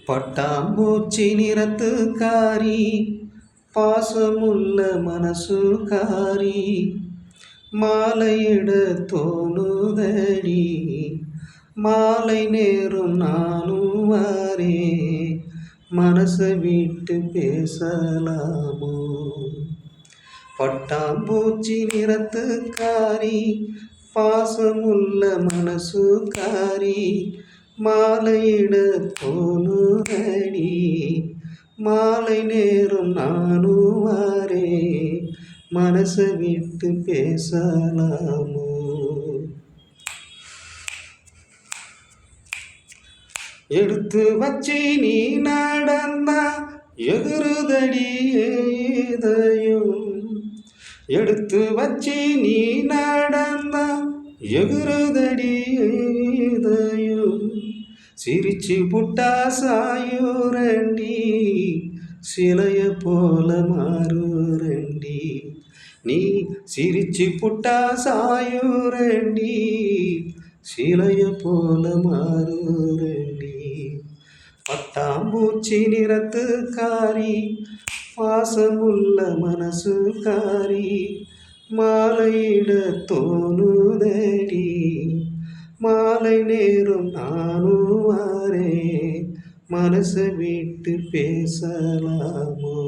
பட்டாம்பூச்சி நிறத்துக்காரி, பாசமுள்ள மனசுக்காரி, மாலையிட தோணுதடி, மாலை நேரும் நானும் வாரே, மனசை விட்டு பேசலாமோ? பட்டாம்பூச்சி நிறத்துக்காரி, பாசமுள்ள மனசுக்காரி, மாலையிட தோணுதடி, மாலை நேரம் நானும் வாரே, மனசை விட்டு பேசலாமோ? எடுத்து வச்சி நீ நடந்தா எகுறுதடி இதயம், எடுத்து வச்சி நீ நடந்தா எகுறுதடி இதயம், சிரிச்சு புட்டா சாயுரண்டி, சிலைய போல மாறுரண்டி, நீ சிரிச்சு புட்டா சாயுரண்டி, சிலைய போல மாறுரண்டி. பட்டாம்பூச்சி நிறத்துக்காரி, பாசமுள்ள மனசுக்காரி, மாலையிட தோணுதடி, மாலை நேரம் நானும் வாரே, மனசை விட்டு பேசலாமோ?